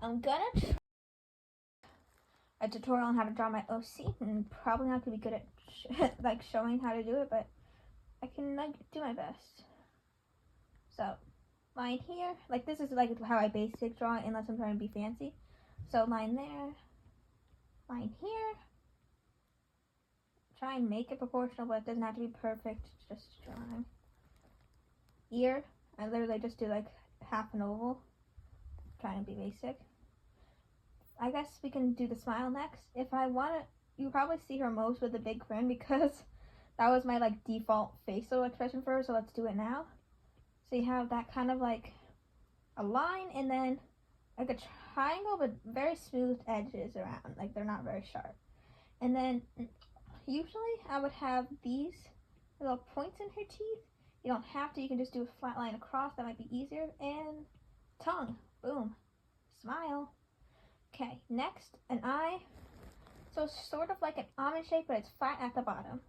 I'm gonna try a tutorial on how to draw my OC, and probably not gonna be good at like showing how to do it, but I can like do my best. So line here, like this is like how I basic draw it, unless I'm trying to be fancy. So line there, line here. Try and make it proportional, but it doesn't have to be perfect. Just drawing. Ear, I literally just do like half an oval, trying to be basic. I guess we can do the smile next. If I want to, you probably see her most with a big grin because that was my like default facial expression for her, so let's do it now. So you have that kind of like a line and then like a triangle, but very smooth edges around, like they're not very sharp. And then usually I would have these little points in her teeth. You don't have to, you can just do a flat line across, that might be easier. And tongue, boom, smile. Okay, next, an eye. So it's sort of like an almond shape, but it's flat at the bottom.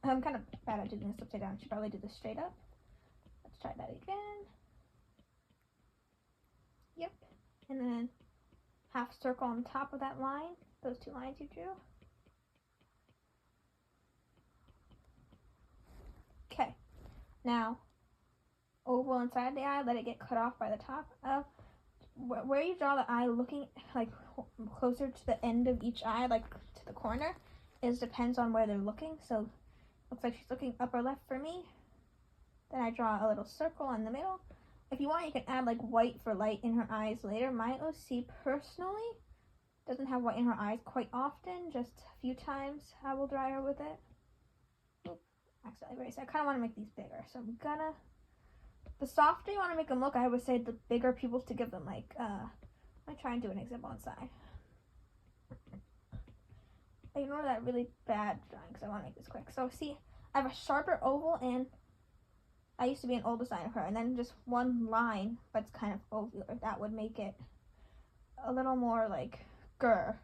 I'm kind of bad at doing this upside down. I should probably do this straight up. Let's try that again. Yep. And then half circle on top of that line, those two lines you drew. Okay. Now, oval inside the eye, let it get cut off by the top. Where you draw the eye looking like closer to the end of each eye, like to the corner, depends on where they're looking. So looks like she's looking upper left for me. Then I draw a little circle in the middle. If you want, you can add like white for light in her eyes later. My OC personally doesn't have white in her eyes quite often, just a few times I will dry her with it. Oop, accidentally erased. I kind of want to make these bigger, so I'm gonna, the softer you want to make them look, I would say the bigger pupils to give them like, I'm gonna try and do an example inside. Ignore that really bad drawing because I want to make this quick. So see, I have a sharper oval, and I used to be an old design of her, and then just one line, but it's kind of ovular. That would make it a little more like grr.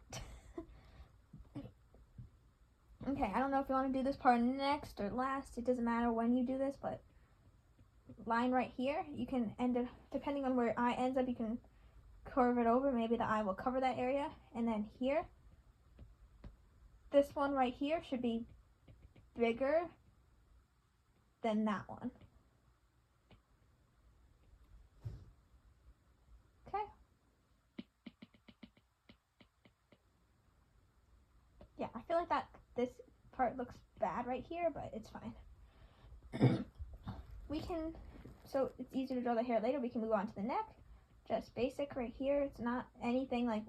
Okay, I don't know if you want to do this part next or last. It doesn't matter when you do this, but line right here, you can end it, depending on where your eye ends up, you can curve it over. Maybe the eye will cover that area. And then here, this one right here should be bigger than that one. Okay. Yeah, I feel like this part looks bad right here, but it's fine. We can, so it's easier to draw the hair later, we can move on to the neck. Just basic right here. It's not anything like,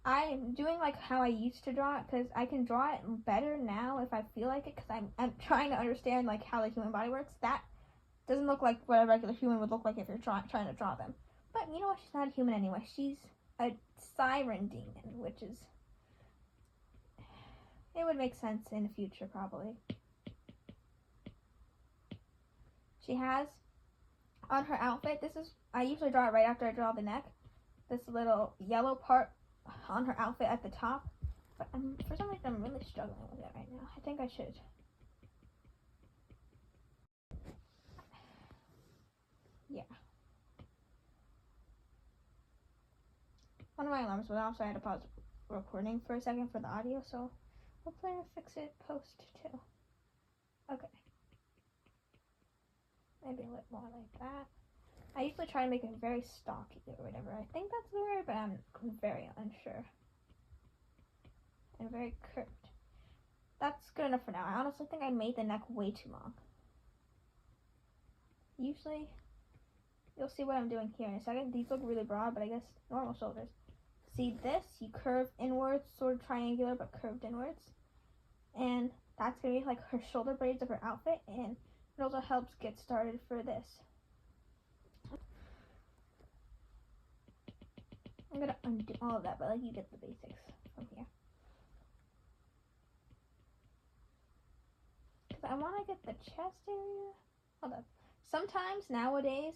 I'm doing like how I used to draw it, because I can draw it better now if I feel like it, because I'm trying to understand like how the human body works. That doesn't look like what a regular human would look like if you're trying to draw them. But you know what, she's not a human anyway. She's a siren demon, which is, it would make sense in the future probably. She has on her outfit, I usually draw it right after I draw the neck, this little yellow part on her outfit at the top, but for some reason I'm really struggling with it right now. I think I should. Yeah. One of my alarms went off, so I had to pause recording for a second for the audio, so hopefully I'll fix it post too. Okay. Maybe a little more like that. I usually try to make it very stocky or whatever. I think that's the word, but I'm very unsure. And very curved. That's good enough for now. I honestly think I made the neck way too long. Usually, you'll see what I'm doing here in a second. These look really broad, but I guess normal shoulders. See this? You curve inwards, sort of triangular, but curved inwards. And that's going to be like her shoulder blades of her outfit, and it also helps get started for this. I'm going to undo all of that, but like you get the basics from here. Because I want to get the chest area. Hold up. Sometimes nowadays,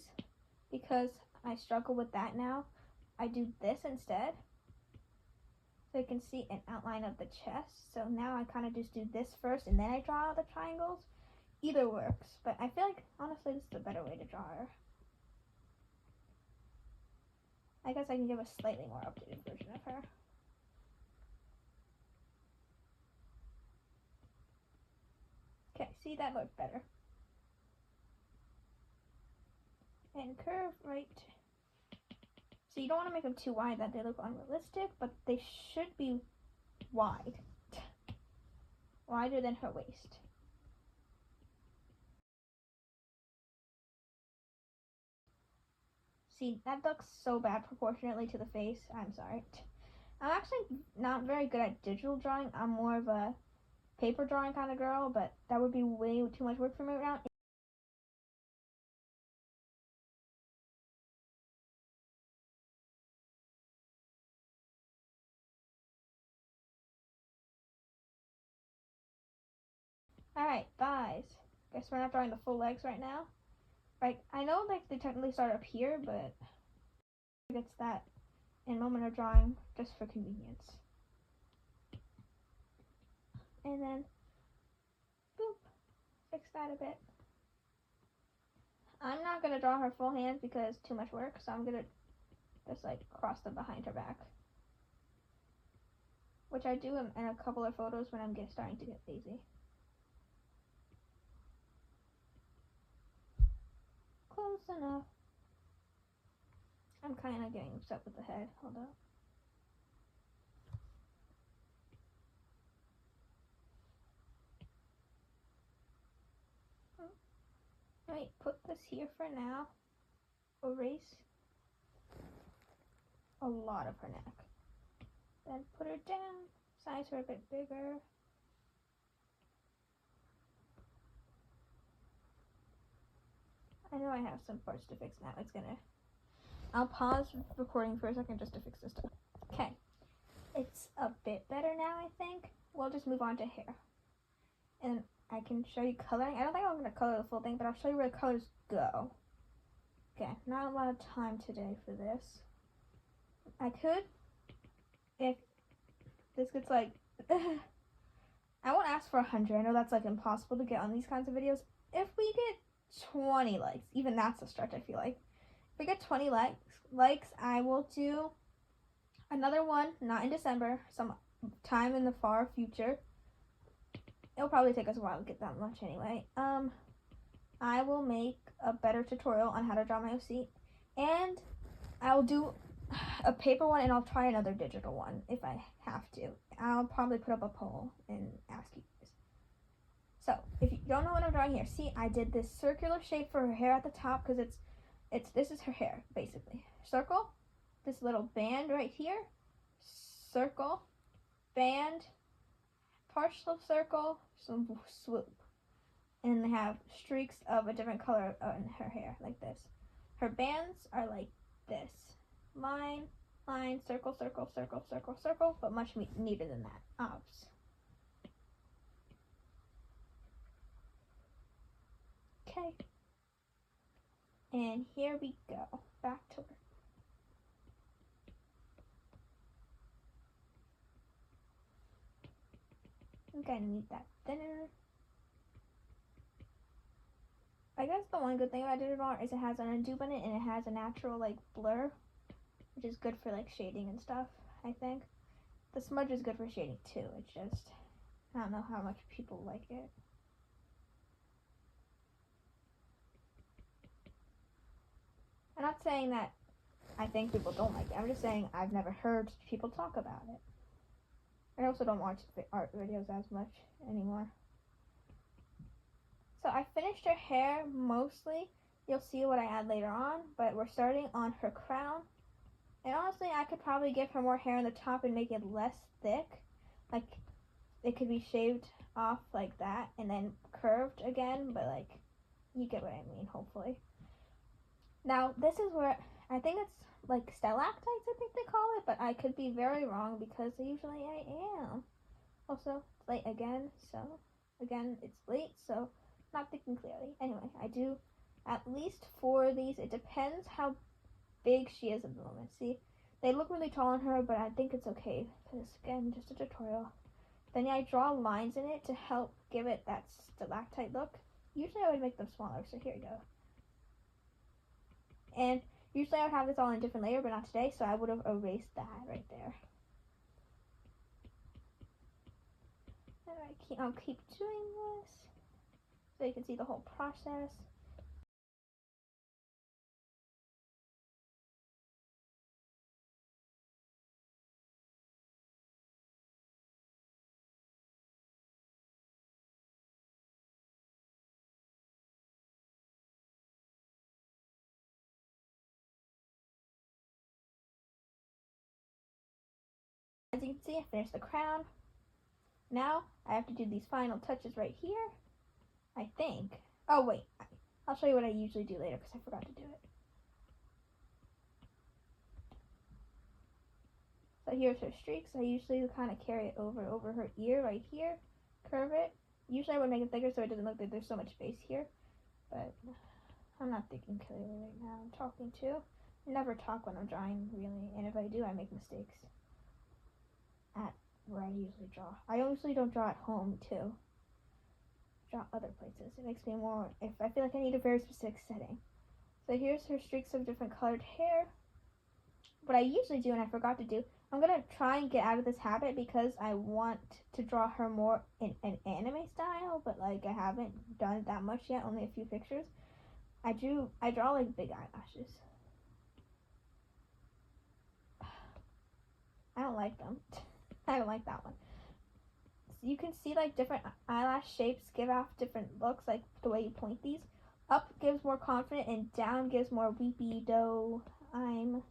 because I struggle with that now, I do this instead. So you can see an outline of the chest. So now I kind of just do this first and then I draw the triangles. Either works, but I feel like honestly this is a better way to draw her. I guess I can give a slightly more updated version of her. Okay, see, that looked better. And curve right. So you don't want to make them too wide that they look unrealistic, but they should be wide. Wider than her waist. See, that looks so bad proportionately to the face. I'm sorry. I'm actually not very good at digital drawing. I'm more of a paper drawing kind of girl, but that would be way too much work for me right now. Alright, thighs. Guess we're not drawing the full legs right now. Right, I know like they technically start up here, but it's that in moment of drawing just for convenience. And then, boop, fix that a bit. I'm not going to draw her full hands because too much work, so I'm going to just like cross them behind her back. Which I do in a couple of photos when I'm starting to get lazy. Close enough. I'm kind of getting upset with the head. Hold up. Right, put this here for now. Erase a lot of her neck. Then put her down. Size her a bit bigger. I know I have some parts to fix now. I'll pause recording for a second just to fix this stuff. Okay. It's a bit better now, I think. We'll just move on to hair. And I can show you coloring. I don't think I'm going to color the full thing, but I'll show you where the colors go. Okay, not a lot of time today for this. I could, if this gets like, I won't ask for 100. I know that's like impossible to get on these kinds of videos. If we get 20 likes, even that's a stretch, I feel like. If we get 20 likes, I will do another one, not in December, some time in the far future. It'll probably take us a while to get that much anyway. I will make a better tutorial on how to draw my OC, and I'll do a paper one, and I'll try another digital one if I have to. I'll probably put up a poll and ask you guys. So, if you don't know what I'm drawing here, see, I did this circular shape for her hair at the top because this is her hair, basically. Circle, this little band right here, circle, band, partial circle, some swoop. And they have streaks of a different color in her hair, like this. Her bands are like this. Line, line, circle, circle, circle, circle, circle, but much neater than that. Obs. Okay. And here we go. Back to work. I'm gonna need that thinner. I guess the one good thing about digital art is it has an undo button and it has a natural like blur, which is good for like shading and stuff, I think. The smudge is good for shading too. It's just, I don't know how much people like it. I'm not saying that I think people don't like it. I'm just saying I've never heard people talk about it. I also don't watch art videos as much anymore. So I finished her hair mostly. You'll see what I add later on, but we're starting on her crown. And honestly, I could probably give her more hair on the top and make it less thick. Like, it could be shaved off like that and then curved again, but like, you get what I mean, hopefully. Now, this is where, I think it's like stalactites, I think they call it, but I could be very wrong because usually I am. Also, it's late again, so, again, it's late, so not thinking clearly. Anyway, I do at least 4 of these. It depends how big she is at the moment. See, they look really tall on her, but I think it's okay because, again, just a tutorial. Then I draw lines in it to help give it that stalactite look. Usually I would make them smaller, so here we go. And Usually I would have this all in a different layer, but not today, so I would have erased that right there. And I'll keep doing this so you can see the whole process. As you can see, I finished the crown. Now I have to do these final touches right here, I think. Oh wait, I'll show you what I usually do later because I forgot to do it. So here's her streaks. I usually kind of carry it over her ear right here, curve it. Usually I would make it thicker so it doesn't look like there's so much space here, but I'm not thinking clearly right now. I'm talking too. I never talk when I'm drawing, really, and if I do, I make mistakes at where I usually draw. I usually don't draw at home too. Draw other places. It makes me more, if I feel like I need a very specific setting. So here's her streaks of different colored hair. What I usually do, and I forgot to do, I'm going to try and get out of this habit because I want to draw her more in an anime style, but like I haven't done it that much yet, only a few pictures. I draw like big eyelashes. I don't like them. I don't like that one. So you can see like different eyelash shapes give off different looks, like the way you point these. Up gives more confident and down gives more weepy doe. I'm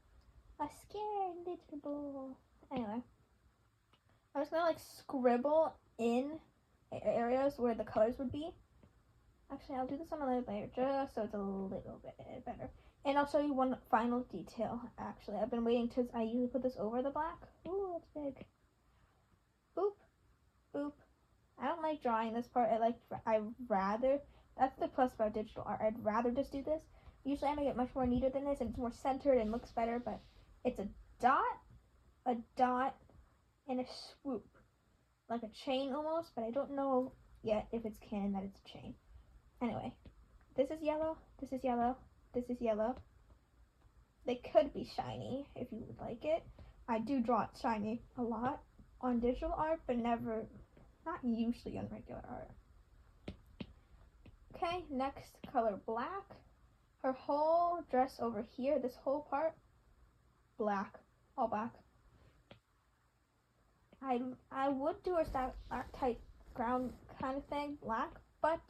a scared little boy. Anyway, I'm just gonna like scribble in areas where the colors would be. Actually, I'll do this on another layer just so it's a little bit better. And I'll show you one final detail, actually. I've been waiting to, I usually put this over the black. Ooh, that's big. Boop, boop. I don't like drawing this part. That's the plus about digital art. I'd rather just do this. Usually I make it much more neater than this and it's more centered and looks better, but it's a dot, and a swoop. Like a chain almost, but I don't know yet if it's canon that it's a chain. Anyway, this is yellow, this is yellow, this is yellow. They could be shiny if you would like it. I do draw it shiny a lot on digital art, but not usually on regular art. Okay, next color black. Her whole dress over here, this whole part, black, all black. I would do a tight ground kind of thing, black, but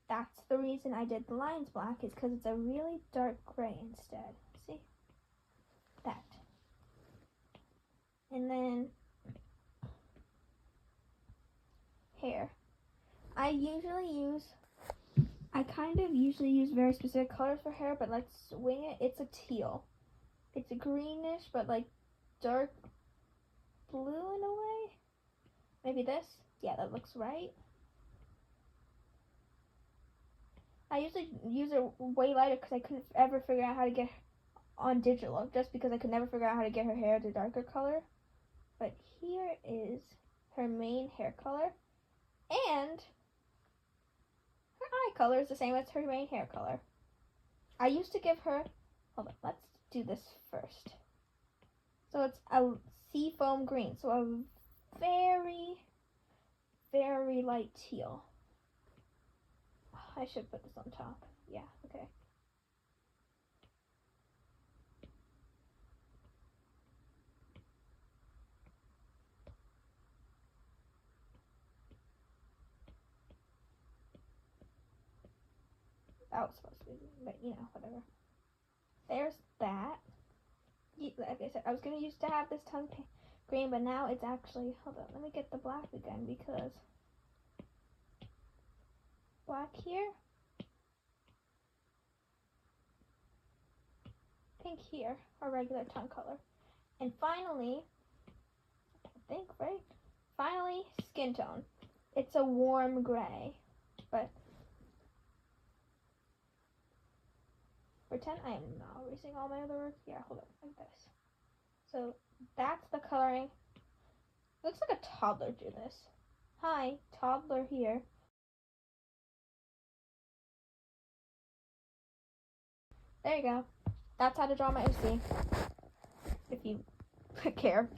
that's the reason I did the lines black, is because it's a really dark gray instead. See? That. And then hair. I kind of usually use very specific colors for hair, but let's wing it. It's a teal. It's a greenish, but like dark blue in a way. Maybe this? Yeah, that looks right. I usually use it way lighter because I couldn't ever figure out how to get on digital, just because I could never figure out how to get her hair the darker color. But here is her main hair color, and her eye color is the same as her main hair color. I used to give her, hold on, let's do this first. So it's a sea foam green, so a very, very light teal. I should put this on top. Yeah, okay. That was supposed to be, but you know, whatever. There's that. Like I said, I was going to use to have this tongue green, but now it's actually, hold on, let me get the black again, because black here, pink here, our regular tongue color. And finally, I think, right? Finally, skin tone. It's a warm gray, but pretend I am not erasing all my other work. Yeah, hold on, like this. So that's the coloring. Looks like a toddler do this. Hi, toddler here. There you go. that's how to draw my OC. If you care.